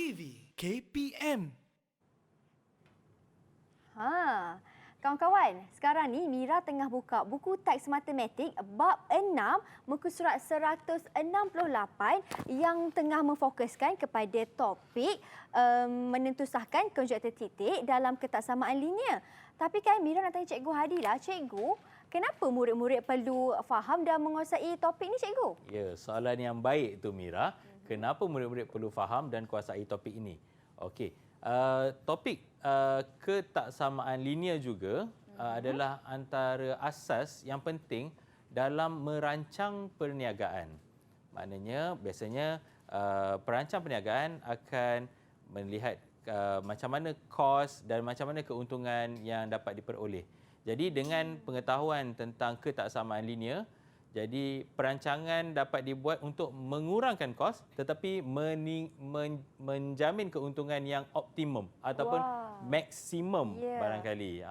TV KPM. Kawan-kawan, sekarang ni Mira tengah buka buku teks matematik bab 6 muka surat 168 yang tengah memfokuskan kepada topik menentusahkan konjektor titik dalam ketaksamaan linear. Tapi kan Mira nak tanya Cikgu Hadi lah, Cikgu, kenapa murid-murid perlu faham dan menguasai topik ni, Cikgu? Ya, soalan yang baik tu Mira. Kenapa murid-murid perlu faham dan kuasai topik ini? Okey, topik ketaksamaan linear juga adalah antara asas yang penting dalam merancang perniagaan. Maknanya biasanya perancang perniagaan akan melihat macam mana kos dan macam mana keuntungan yang dapat diperoleh. Jadi dengan pengetahuan tentang ketaksamaan linear, jadi perancangan dapat dibuat untuk mengurangkan kos tetapi menjamin keuntungan yang optimum ataupun maksimum barangkali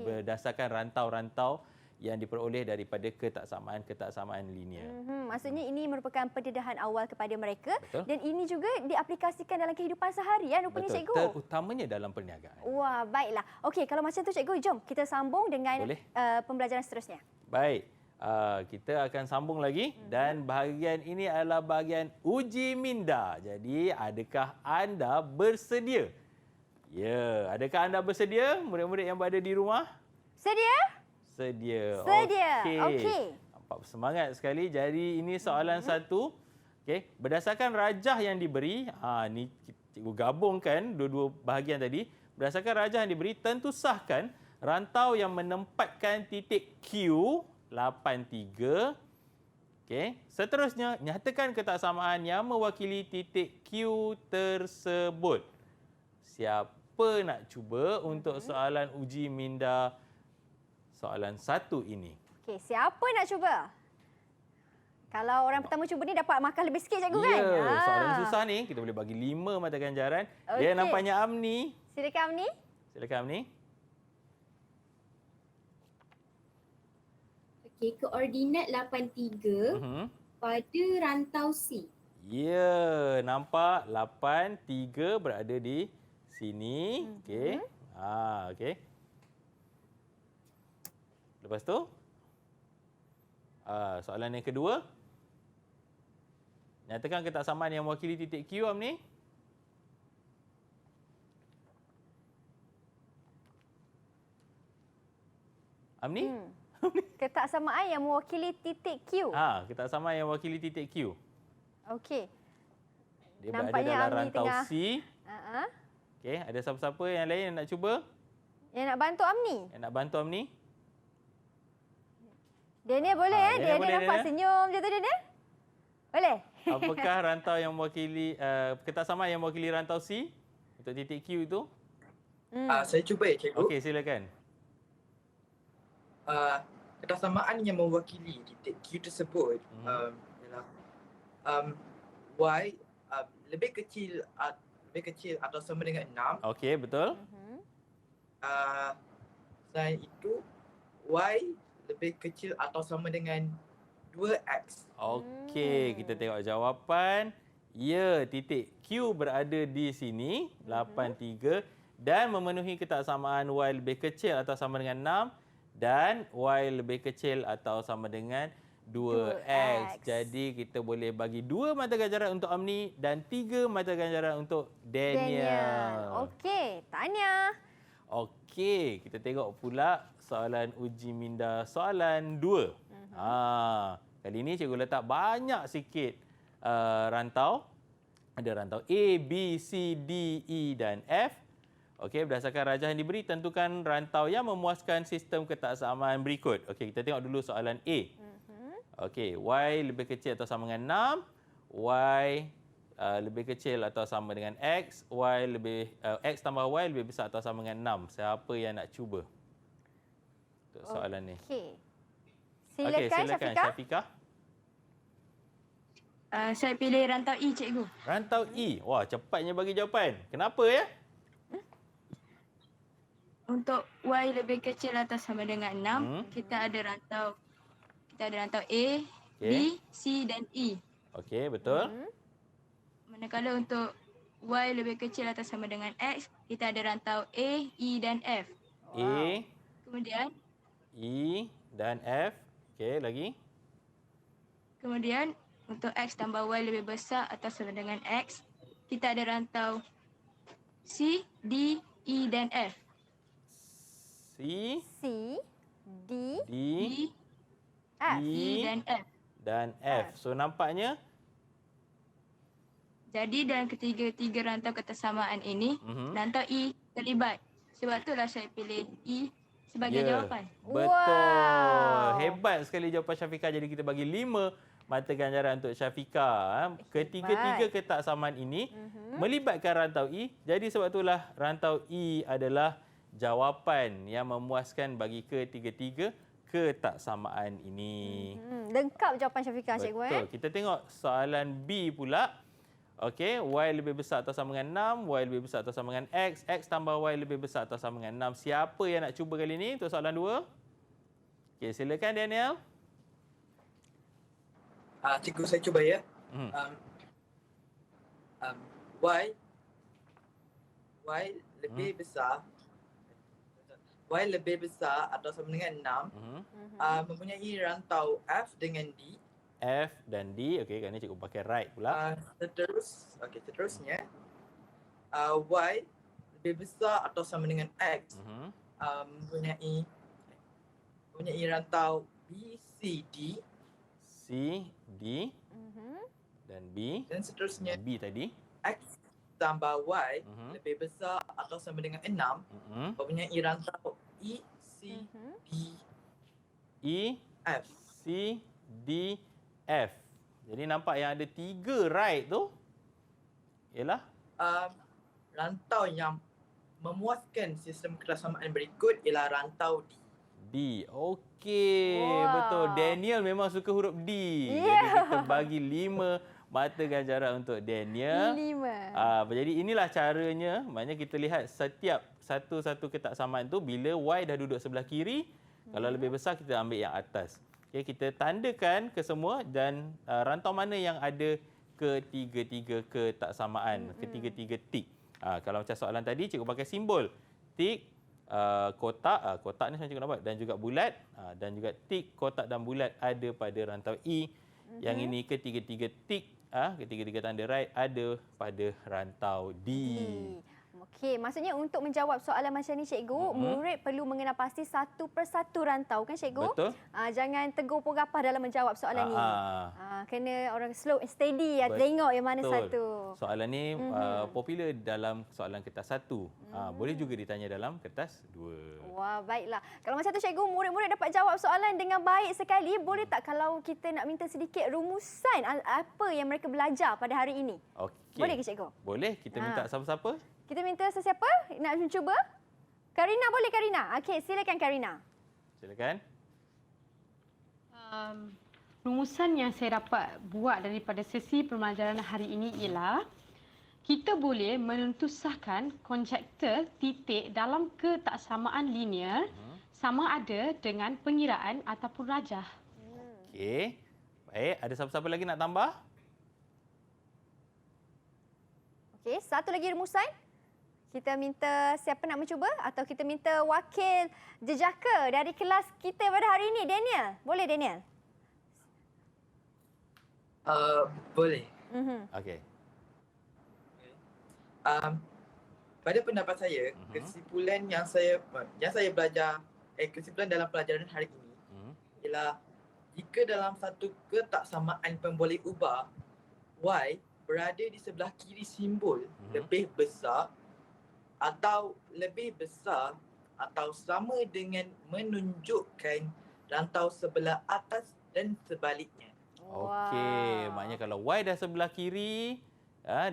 berdasarkan rantau-rantau yang diperoleh daripada ketaksamaan linear. Maksudnya ini merupakan pendedahan awal kepada mereka. Betul. Dan ini juga diaplikasikan dalam kehidupan seharian rupanya, Betul. Cikgu. Terutamanya dalam perniagaan. Wah, baiklah. Okey, kalau macam tu Cikgu, jom kita sambung dengan pembelajaran seterusnya. Baik. Kita akan sambung lagi dan bahagian ini adalah bahagian uji minda. Jadi, adakah anda bersedia? Ya, adakah anda bersedia, murid-murid yang berada di rumah? Sedia? Sedia. Sedia. Okey. Nampak semangat sekali. Jadi, ini soalan satu. Okey, berdasarkan rajah yang diberi, ni cikgu gabungkan dua-dua bahagian tadi. Berdasarkan rajah yang diberi, tentu sahkan rantau yang menempatkan titik Q 83. Okey, seterusnya nyatakan ketaksamaan yang mewakili titik Q tersebut. Siapa nak cuba untuk soalan uji minda soalan satu ini? Okey, siapa nak cuba? Kalau orang pertama cuba ni dapat markah lebih sikit, Cikgu, kan? Ya, soalan susah ni kita boleh bagi 5 mata ganjaran. Dia nampaknya Amni. Silakan Amni. Silakan Amni. Okey, koordinat 83 pada rantau C. Ya, nampak 83 berada di sini. Okey. Okey. Lepas tu soalan yang kedua. Nyatakan ketaksamaan yang mewakili titik Q, Amni. Amni? Ketaksamaan yang mewakili titik Q. Ketaksamaan yang mewakili titik Q. Okey. Dia berada dalam rantau C. Okey, ada siapa-siapa yang lain yang nak cuba? Yang nak bantu Amni? Yang nak bantu Amni? Daniel boleh, Daniel nampak senyum je tu, Daniel. Boleh? Apakah rantau yang mewakili, ketaksamaan yang mewakili rantau C untuk titik Q itu? Saya cuba ya, Cikgu. Okey, silakan. Ketaksamaan yang mewakili titik Q tersebut ialah Y lebih kecil atau sama dengan 6. Okey, betul. Selain itu, Y lebih kecil atau sama dengan 2X. Okey, kita tengok jawapan. Ya, titik Q berada di sini, 83, dan memenuhi ketaksamaan Y lebih kecil atau sama dengan 6 dan Y lebih kecil atau sama dengan 2X. Jadi kita boleh bagi 2 mata ganjaran untuk Amni dan 3 mata ganjaran untuk Daniel. Okey, tahniah. Okey, kita tengok pula soalan uji minda soalan 2. Kali ini cikgu letak banyak sikit rantau. Ada rantau A, B, C, D, E dan F. Okey, berdasarkan rajah yang diberi, tentukan rantau yang memuaskan sistem ketaksamaan berikut. Okey, kita tengok dulu soalan A. Okey, Y lebih kecil atau sama dengan 6, Y lebih kecil atau sama dengan X, X tambah Y lebih besar atau sama dengan 6. Siapa yang nak cuba untuk soalan ni? Okey. Silakan Syafiqah. Saya pilih rantau E, Cikgu. Rantau E. Wah, cepatnya bagi jawapan. Kenapa ya? Untuk Y lebih kecil atau sama dengan 6, kita ada rantau A, B, C dan E. Okey, betul. Manakala untuk Y lebih kecil atau sama dengan X, kita ada rantau A, E dan F. A, Kemudian E dan F. Okey, lagi. Kemudian untuk X tambah Y lebih besar atau sama dengan X, kita ada rantau C, D, E dan F. C, C, D, D, D, F. E dan F. dan F. So nampaknya Jadi dalam ketiga-tiga rantau ketersamaan ini, rantau E terlibat. Sebab itulah saya pilih E sebagai jawapan. Betul. Wow. Hebat sekali jawapan Syafiqah. Jadi kita bagi 5 mata ganjaran untuk Syafiqah. Ketiga-tiga ketaksamaan ini melibatkan rantau E. Jadi sebab itulah rantau E adalah jawapan yang memuaskan bagi ketiga-tiga ketaksamaan ini. Lengkap jawapan Syafiqah, cikgu. Betul. Kita tengok soalan B pula. Okey, Y lebih besar atau sama dengan 6, Y lebih besar atau sama dengan X, X tambah Y lebih besar atau sama dengan 6. Siapa yang nak cuba kali ini untuk soalan 2? Okey, silakan Daniel. Cikgu saya cuba ya. Y lebih besar. Y lebih besar atau sama dengan 6 mempunyai rantau F dengan D. F dan D. Okey, kerana cikgu pakai right pula. Seterusnya Y lebih besar atau sama dengan X mempunyai rantau B, C, D. C, D dan B. Dan seterusnya B tadi. X tambah Y lebih besar atau sama dengan 6 mempunyai rantau E, C, D, E, F. C, D, F. Jadi nampak yang ada 3 right tu ialah Rantau yang memuaskan sistem ketersamaan berikut ialah rantau D. D. Okey, Wah. betul. Daniel memang suka huruf D. Ya. Jadi kita bagi 5 mata ganjaran untuk Daniel. 5. Jadi inilah caranya. Maknanya kita lihat setiap satu-satu ketaksamaan tu bila Y dah duduk sebelah kiri, kalau lebih besar kita ambil yang atas. Okay, kita tandakan ke semua dan rantau mana yang ada ketiga-tiga ketaksamaan, ketiga-tiga tik. Kalau macam soalan tadi, cikgu pakai simbol tik, kotak, kotak ni macam cikgu nampak, dan juga bulat, dan juga tik, kotak dan bulat ada pada rantau E. Yang ini ketiga-tiga tik, ketiga-tiga tanda right ada pada rantau D. Okey, maksudnya untuk menjawab soalan macam ni, cikgu, murid perlu mengenal pasti satu persatu rantau, kan cikgu? Betul. Jangan tegur pun rapah dalam menjawab soalan ni. Kena orang slow and steady, tengok yang mana satu. Soalan ni popular dalam soalan kertas 1. Boleh juga ditanya dalam kertas 2. Wah, baiklah. Kalau macam tu, cikgu, murid-murid dapat jawab soalan dengan baik sekali. Boleh tak kalau kita nak minta sedikit rumusan apa yang mereka belajar pada hari ini? Okey. Boleh ke, cikgu? Boleh. Kita minta siapa-siapa? Kita minta sesiapa nak mencuba? Karina, boleh Karina? Okey, silakan Karina. Silakan. Rumusan yang saya dapat buat daripada sesi pembelajaran hari ini ialah kita boleh menentusahkan konjektor titik dalam ketaksamaan linear sama ada dengan pengiraan ataupun rajah. Okey. Baik, ada siapa-siapa lagi nak tambah? Okey, satu lagi rumusan. Kita minta siapa nak mencuba atau kita minta wakil jejaka dari kelas kita pada hari ini, Daniel. Boleh, Daniel? Boleh. Okey. Pada pendapat saya, kesimpulan yang saya belajar, kesimpulan dalam pelajaran hari ini ialah jika dalam satu ketaksamaan pemboleh ubah, Y berada di sebelah kiri simbol lebih besar atau lebih besar atau sama dengan menunjukkan rantau sebelah atas dan sebaliknya. Okey, maknanya kalau Y dah sebelah kiri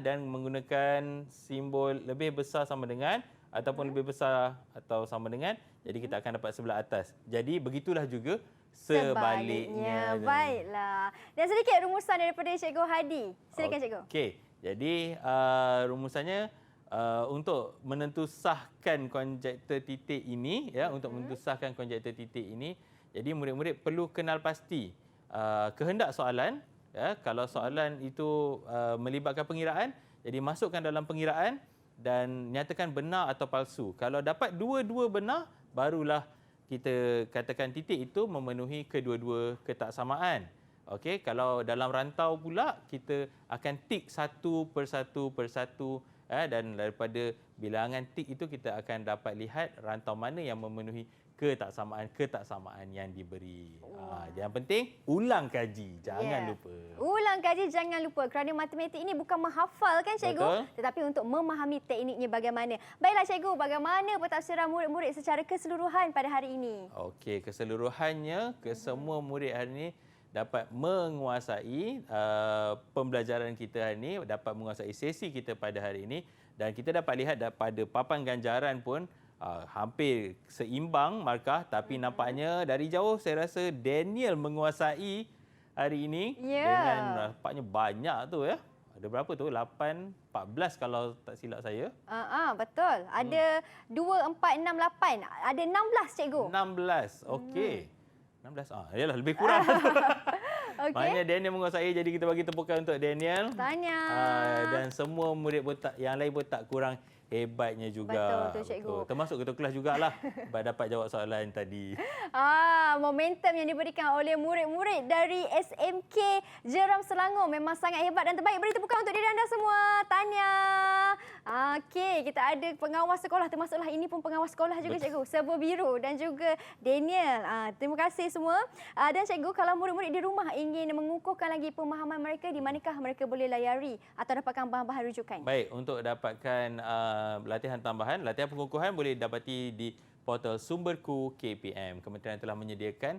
dan menggunakan simbol lebih besar sama dengan ataupun lebih besar atau sama dengan, jadi kita akan dapat sebelah atas. Jadi begitulah juga sebaliknya. Baiklah. Dan sedikit rumusan daripada Cikgu Hadi. Silakan Cikgu. Okey, jadi rumusannya untuk menentusahkan konjektor titik ini, untuk menentusahkan konjektor titik ini, jadi murid-murid perlu kenal pasti kehendak soalan. Kalau soalan itu melibatkan pengiraan, Jadi masukkan dalam pengiraan dan nyatakan benar atau palsu. Kalau dapat dua-dua benar, barulah kita katakan titik itu memenuhi kedua-dua ketaksamaan. Okey, kalau dalam rantau pula kita akan tik satu persatu dan daripada bilangan tik itu kita akan dapat lihat rantau mana yang memenuhi ketaksamaan yang diberi. Yang penting ulang kaji, jangan lupa. Ulang kaji, jangan lupa kerana matematik ini bukan menghafal kan cikgu, Betul. tetapi untuk memahami tekniknya bagaimana. Baiklah cikgu, bagaimana pentafsiran murid-murid secara keseluruhan pada hari ini? Okey, keseluruhannya semua murid hari ini dapat menguasai pembelajaran kita hari ini, dapat menguasai sesi kita pada hari ini dan kita dapat lihat pada papan ganjaran pun hampir seimbang markah, tapi nampaknya dari jauh saya rasa Daniel menguasai hari ini dengan nampaknya banyak tu ya. Ada berapa tu? 8, 14 kalau tak silap saya. Betul. Ada 2, 4, 6, 8. Ada 16 cikgu. 16. Okey. 16. Yalah lebih kurang. Okey. Maknanya Daniel menguasai, jadi kita bagi tepukan untuk Daniel. Tanya. Dan semua murid pun yang lain pun tak kurang hebatnya juga. Betul, cikgu. Termasuk ketua kelas jugalah dapat jawab soalan tadi. Momentum yang diberikan oleh murid-murid dari SMK Jeram Selangor memang sangat hebat dan terbaik. Beri tepukan untuk diri anda semua. Tanya. Okey, kita ada pengawas sekolah, termasuklah ini pun pengawas sekolah juga cikgu. Serba biru dan juga Daniel. Terima kasih semua. Dan cikgu, kalau murid-murid di rumah ingin mengukuhkan lagi pemahaman mereka, di manakah mereka boleh layari atau dapatkan bahan-bahan rujukan? Baik, untuk dapatkan latihan tambahan, latihan pengukuhan boleh dapati di portal Sumberku KPM. Kementerian telah menyediakan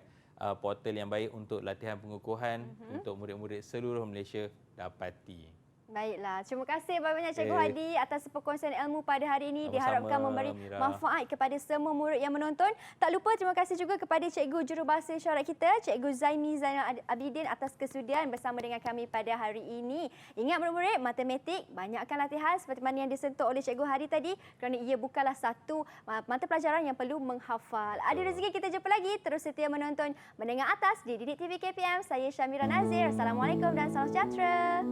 portal yang baik untuk latihan pengukuhan untuk murid-murid seluruh Malaysia dapati. Baiklah, terima kasih banyak Cikgu Hadi atas perkongsian ilmu pada hari ini. Diharapkan memberi manfaat kepada semua murid yang menonton. Tak lupa terima kasih juga kepada Cikgu Jurubahasa Isyarat kita, Cikgu Zaimi Zainal Abidin atas kesudian bersama dengan kami pada hari ini. Ingat murid-murid, matematik banyakkan latihan seperti mana yang disentuh oleh Cikgu Hadi tadi kerana ia bukanlah satu mata pelajaran yang perlu menghafal. Ada rezeki kita jumpa lagi. Terus setia menonton Mendengar Atas di Didik TV KPM. Saya Syamira Nazir. Assalamualaikum dan salam sejahtera.